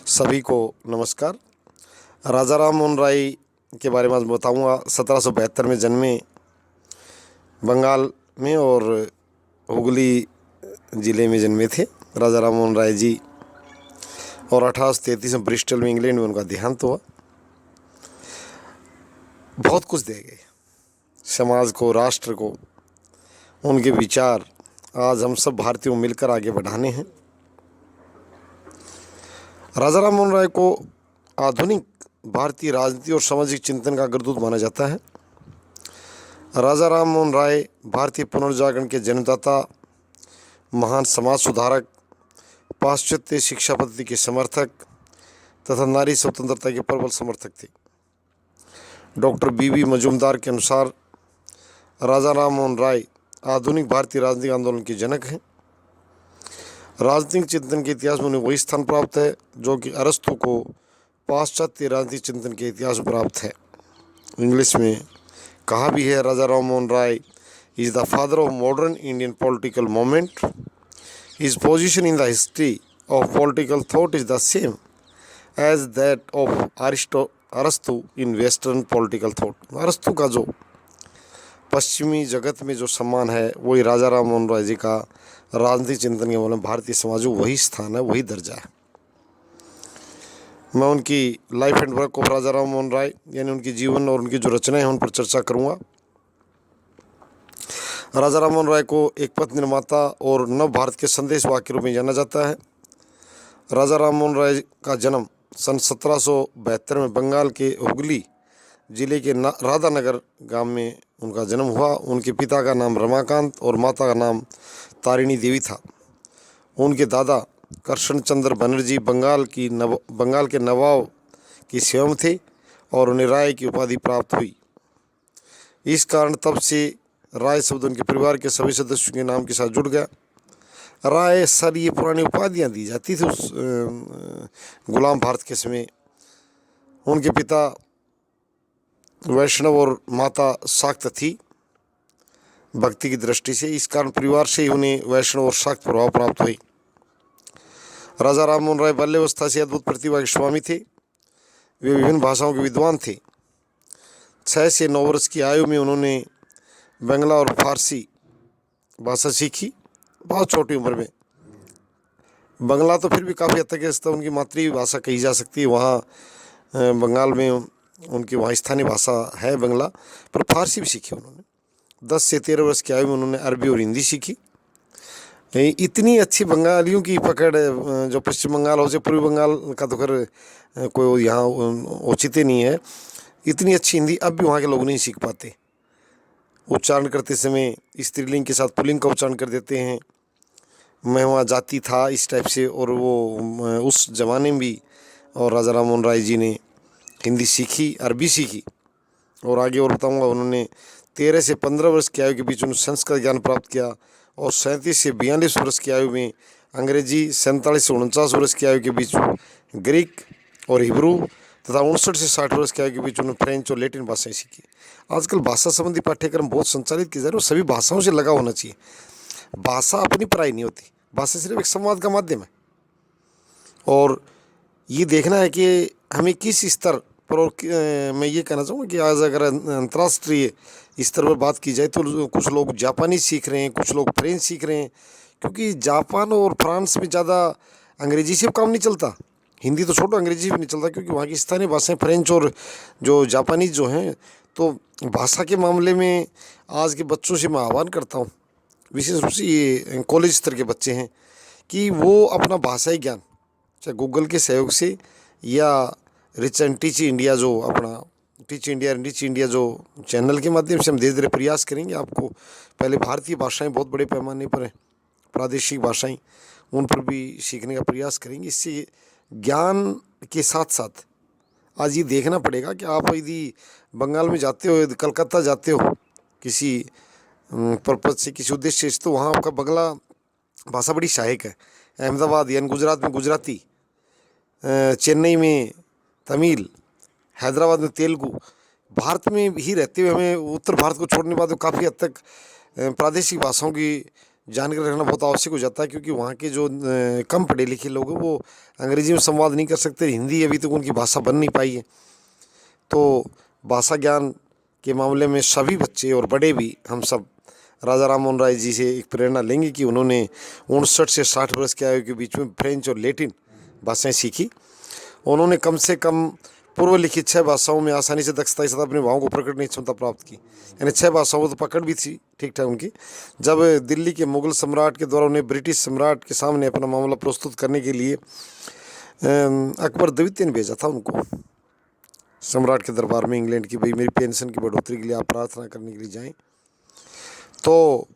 सभी को नमस्कार। राजा राम मोहन राय के बारे में आज बताऊंगा। 1772 में जन्मे बंगाल में और हुगली ज़िले में जन्मे थे राजा राम मोहन राय जी। और 1833 में ब्रिस्टल में इंग्लैंड में उनका देहांत हुआ। बहुत कुछ दे गए समाज को, राष्ट्र को। उनके विचार आज हम सब भारतीयों मिलकर आगे बढ़ाने हैं। राजा राम मोहन राय को आधुनिक भारतीय राजनीति और सामाजिक चिंतन का अग्रदूत माना जाता है। राजा राम मोहन राय भारतीय पुनर्जागरण के जन्मदाता, महान समाज सुधारक, पाश्चात्य शिक्षा पद्धति के समर्थक तथा नारी स्वतंत्रता के प्रबल समर्थक थे। डॉक्टर बी मजूमदार के अनुसार राजा राम मोहन राय आधुनिक भारतीय राजनीतिक आंदोलन के जनक हैं। राजनीतिक चिंतन के इतिहास में उन्हें वही स्थान प्राप्त है जो कि अरस्तु को पाश्चात्य राजनीतिक चिंतन के इतिहास में प्राप्त है। इंग्लिश में कहा भी है, Raja Ram Mohan Roy is the father of modern Indian political movement. His position in the history of political thought is the same as that of अरस्तु इन वेस्टर्न पॉलिटिकल थॉट। अरस्तु का जो पश्चिमी जगत में जो सम्मान है, वही राजा राम मोहन राय जी का राजनीतिक चिंतन के मामले में भारतीय समाज में वही स्थान है, वही दर्जा है। मैं उनकी लाइफ एंड वर्क ऑफ राजा राम मोहन राय यानी उनकी जीवन और उनकी जो रचनाएं हैं उन पर चर्चा करूंगा। राजा राम मोहन राय को एक पथ निर्माता और नव भारत के संदेशवाहक के रूप में जाना जाता है। राजा राम मोहन राय का जन्म सन 1772 में बंगाल के हुगली जिले के राधानगर गांव में उनका जन्म हुआ। उनके पिता का नाम रमाकांत और माता का नाम तारिणी देवी था। उनके दादा कृष्ण चंद्र बनर्जी बंगाल के नवाब की सेवा में थे और उन्हें राय की उपाधि प्राप्त हुई। इस कारण तब से राय शब्द उनके परिवार के सभी सदस्यों के नाम के साथ जुड़ गया। राय सर ये पुरानी उपाधियाँ दी जाती थी उस गुलाम भारत के समय। उनके पिता वैष्णव और माता शाक्त थी भक्ति की दृष्टि से। इस कारण परिवार से ही उन्हें वैष्णव और शाक्त प्रभाव प्राप्त हुई। राजा राम मोहन राय बाल्यावस्था से अद्भुत प्रतिभा के स्वामी थे। वे विभिन्न भाषाओं के विद्वान थे। 6 से 9 वर्ष की आयु में उन्होंने बंगला और फारसी भाषा सीखी। बहुत छोटी उम्र में। बंगला तो फिर भी काफ़ी हद तक उनकी मातृभाषा कही जा सकती है। वहाँ बंगाल में उनकी वहाँ स्थानीय भाषा है बंगला, पर फारसी भी सीखी उन्होंने। 10 से 13 वर्ष की आयु में उन्होंने अरबी और हिंदी सीखी। इतनी अच्छी बंगालियों की पकड़ जो पश्चिम बंगाल हो से पूर्वी बंगाल का तो खैर कोई यहाँ औचित्य नहीं है। इतनी अच्छी हिंदी अब भी वहाँ के लोग नहीं सीख पाते। उच्चारण करते समय स्त्रीलिंग के साथ पुल्लिंग का उच्चारण कर देते हैं। मैं वहाँ जाति था इस टाइप से। और वो उस ज़माने में भी और राजा राम मोहन राय जी ने हिंदी सीखी, अरबी सीखी। और आगे और बताऊँगा, उन्होंने 13 से 15 वर्ष की आयु के बीच उन्होंने संस्कृत ज्ञान प्राप्त किया और 37 से 42 वर्ष की आयु में अंग्रेजी, 47 से 49 वर्ष की आयु के बीच ग्रीक और हिब्रू तथा 59 से 60 वर्ष की आयु के बीच उन्होंने फ्रेंच और लैटिन भाषाएं सीखी। आजकल भाषा संबंधी पाठ्यक्रम बहुत संचालित किए जा रहे हैं और सभी भाषाओं से लगा होना चाहिए। भाषा अपनी पराई नहीं होती, भाषा सिर्फ एक संवाद का माध्यम है। और ये देखना है कि हमें किस स्तर पर, और मैं ये कहना चाहूँगा कि आज अगर अंतर्राष्ट्रीय स्तर पर बात की जाए तो कुछ लोग जापानी सीख रहे हैं, कुछ लोग फ्रेंच सीख रहे हैं, क्योंकि जापान और फ्रांस में ज़्यादा अंग्रेजी से काम नहीं चलता। हिंदी तो छोड़ो, अंग्रेजी भी नहीं चलता, क्योंकि वहाँ की स्थानीय भाषाएं फ्रेंच और जो जापानीज जो हैं। तो भाषा के मामले में आज के बच्चों से मैं आह्वान करता हूँ, विशेष रूप से ये कॉलेज स्तर के बच्चे हैं, कि वो अपना भाषाई ज्ञान चाहे गूगल के सहयोग से या रिच एंड टीच इंडिया जो अपना टीच इंडिया रिच इंडिया जो चैनल के माध्यम से हम धीरे धीरे प्रयास करेंगे। आपको पहले भारतीय भाषाएं बहुत बड़े पैमाने पर हैं, प्रादेशिक भाषाएं, उन पर भी सीखने का प्रयास करेंगे। इससे ज्ञान के साथ साथ आज ये देखना पड़ेगा कि आप यदि बंगाल में जाते हो, कलकत्ता जाते हो किसी पर्पज से, किसी उद्देश्य से, तो वहाँ आपका बंगला भाषा बड़ी सहायक है। अहमदाबाद यानी गुजरात में गुजराती, चेन्नई में तमिल, हैदराबाद में तेलुगु। भारत में ही रहते हुए हमें उत्तर भारत को छोड़ने के बाद काफ़ी हद तक प्रादेशिक भाषाओं की जानकारी रखना बहुत आवश्यक हो जाता है, क्योंकि वहाँ के जो कम पढ़े लिखे लोग हैं वो अंग्रेजी में संवाद नहीं कर सकते, हिंदी अभी तक उनकी भाषा बन नहीं पाई है। तो भाषा ज्ञान के मामले में सभी बच्चे और बड़े भी हम सब राजा राम मोहन राय जी से एक प्रेरणा लेंगे कि उन्होंने 59 से 60 वर्ष की आयु के बीच में फ्रेंच और लैटिन भाषाएं सीखी। उन्होंने कम से कम पूर्व लिखित 6 भाषाओं में आसानी से दक्षता के साथ अपने भावों को प्रकट करने की क्षमता प्राप्त की, यानी 6 भाषाओं तो पकड़ भी थी ठीक ठाक उनकी। जब दिल्ली के मुगल सम्राट के द्वारा उन्हें ब्रिटिश सम्राट के सामने अपना मामला प्रस्तुत करने के लिए अकबर द्वितीय ने भेजा था उनको सम्राट के दरबार में इंग्लैंड की, भाई मेरी पेंशन की बढ़ोतरी के लिए आप प्रार्थना करने के लिए जाएं, तो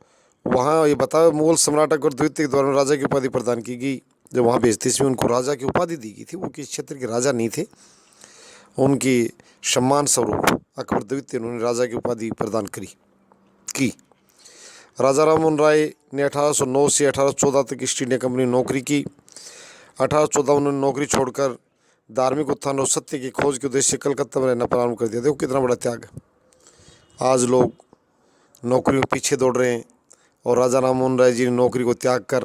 वहाँ ये बताया मुगल सम्राट अकबर द्वितीय के द्वारा राजा की उपाधि प्रदान की गई। जब वहाँ भेजते इसमें उनको राजा की उपाधि दी गई थी, वो किस क्षेत्र के राजा नहीं थे, उनकी सम्मान स्वरूप अकबर द्वितीय उन्होंने राजा की उपाधि प्रदान की। राजा राम मोहन राय ने 1809 से 1814 तक ईस्ट इंडिया कंपनी में नौकरी की। 1814 उन्होंने नौकरी छोड़कर धार्मिक उत्थान और सत्य की खोज के उद्देश्य से कलकत्ता में रहना प्रारंभ कर दिया। देखो कितना बड़ा त्याग है। आज लोग नौकरी में पीछे दौड़ रहे हैं और राजा राम मोहन राय जी ने नौकरी को त्याग कर,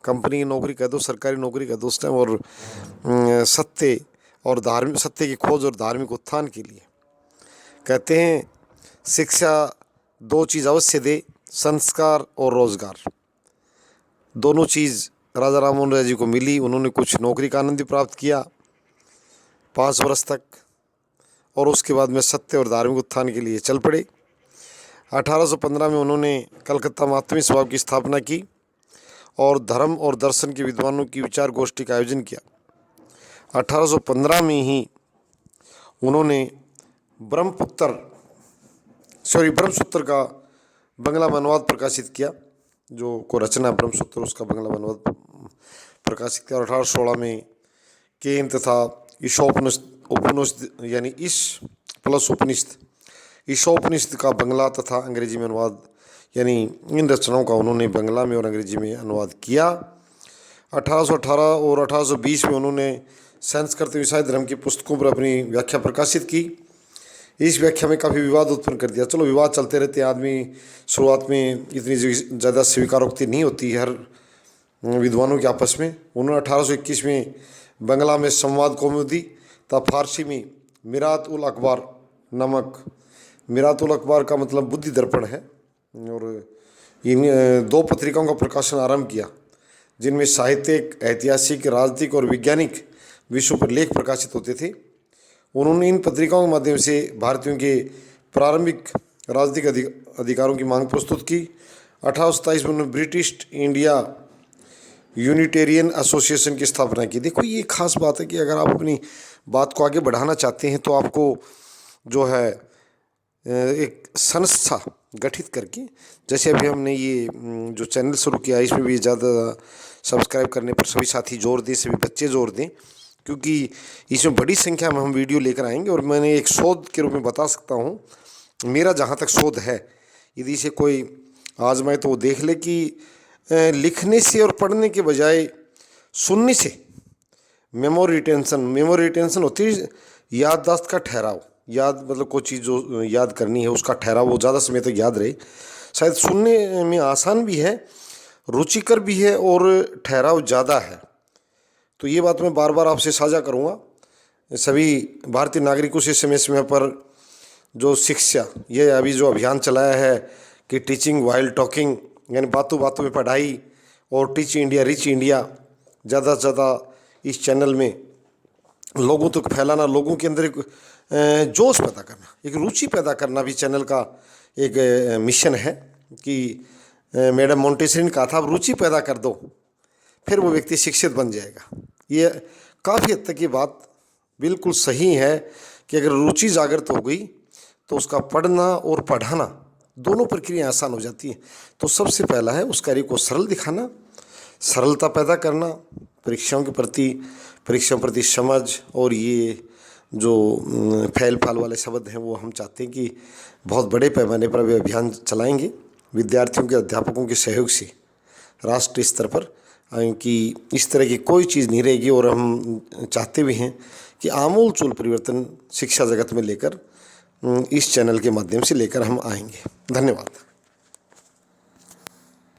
कंपनी की नौकरी कह दो, सरकारी नौकरी कह दो उस टाइम, और सत्य और धार्मिक सत्य की खोज और धार्मिक उत्थान के लिए कहते हैं शिक्षा 2 चीज़ अवश्य दे, संस्कार और रोजगार। दोनों चीज़ राजा राम मोहन राय जी को मिली। उन्होंने कुछ नौकरी का आनंद भी प्राप्त किया 5 वर्ष तक, और उसके बाद में सत्य और धार्मिक उत्थान के लिए चल पड़े। 1815 में उन्होंने कलकत्ता में आत्मी सभा की स्थापना की और धर्म और दर्शन के विद्वानों की विचार गोष्ठी का आयोजन किया। 1815 में ही उन्होंने ब्रह्मसूत्र का बंगला में अनुवाद प्रकाशित किया, जो को रचना ब्रह्मसूत्र उसका बंगला में अनुवाद प्रकाशित किया। और 1816 में केन तथा ईशोपनिषद यानी ईश प्लस उपनिषद ईशोपनिषद का बंगला तथा अंग्रेजी में अनुवाद, यानी इन रचनाओं का उन्होंने बंगला में और अंग्रेजी में अनुवाद किया। 1818 और 1820 में उन्होंने संस्कृत ईसाई धर्म की पुस्तकों पर अपनी व्याख्या प्रकाशित की। इस व्याख्या में काफ़ी विवाद उत्पन्न कर दिया। चलो विवाद चलते रहते हैं, आदमी शुरुआत में इतनी ज़्यादा स्वीकारोक्ति नहीं होती हर विद्वानों के आपस में। उन्होंने 1821 में बंगला में संवाद कौमुदी तथा फारसी में मिरात उल अखबार नामक, मिरात उल अखबार का मतलब बुद्धि दर्पण है, और इन 2 पत्रिकाओं का प्रकाशन आरंभ किया, जिनमें साहित्यिक, ऐतिहासिक, राजनीतिक और वैज्ञानिक विषयों पर लेख प्रकाशित होते थे। उन्होंने इन पत्रिकाओं के माध्यम से भारतीयों के प्रारंभिक राजनीतिक अधिकारों की मांग प्रस्तुत की। 1827 में उन्होंने ब्रिटिश इंडिया यूनिटेरियन एसोसिएशन की स्थापना की। देखो ये खास बात है कि अगर आप अपनी बात को आगे बढ़ाना चाहते हैं तो आपको जो है एक संस्था गठित करके, जैसे अभी हमने ये जो चैनल शुरू किया है इसमें भी ज़्यादा सब्सक्राइब करने पर सभी साथी जोर दें, सभी बच्चे जोर दें, क्योंकि इसमें बड़ी संख्या में हम वीडियो लेकर आएंगे। और मैंने एक शोध के रूप में बता सकता हूँ, मेरा जहाँ तक शोध है, यदि इसे कोई आजमाए तो वो देख ले कि लिखने से और पढ़ने के बजाय सुनने से मेमोरी रिटेंशन होती है, याददाश्त का ठहराव। याद मतलब कोई चीज़ जो याद करनी है उसका ठहराव वो ज़्यादा समय तक याद रहे। शायद सुनने में आसान भी है, रुचिकर भी है और ठहराव ज़्यादा है। तो ये बात मैं बार बार आपसे साझा करूँगा। सभी भारतीय नागरिकों से समय समय पर जो शिक्षा, ये अभी जो अभियान चलाया है कि टीचिंग वाइल टॉकिंग, यानी बातों बातों में पढ़ाई, और टीच इंडिया रिच इंडिया, ज़्यादा से ज़्यादा इस चैनल में लोगों तक फैलाना, लोगों के अंदर एक जोश पैदा करना, एक रुचि पैदा करना भी चैनल का एक मिशन है। कि मैडम मोंटेसरी ने कहा था, आप रुचि पैदा कर दो फिर वो व्यक्ति शिक्षित बन जाएगा। ये काफ़ी हद तक ये बात बिल्कुल सही है कि अगर रुचि जागृत हो गई तो उसका पढ़ना और पढ़ाना दोनों प्रक्रिया आसान हो जाती है। तो सबसे पहला है उस कार्य को सरल दिखाना, सरलता पैदा करना, परीक्षाओं के प्रति समझ, और ये जो फैल फाल वाले शब्द हैं वो हम चाहते हैं कि बहुत बड़े पैमाने पर भी अभियान चलाएंगे विद्यार्थियों के, अध्यापकों के सहयोग से राष्ट्रीय स्तर पर, कि इस तरह की कोई चीज़ नहीं रहेगी। और हम चाहते भी हैं कि आमूल चूल परिवर्तन शिक्षा जगत में लेकर इस चैनल के माध्यम से लेकर हम आएंगे। धन्यवाद।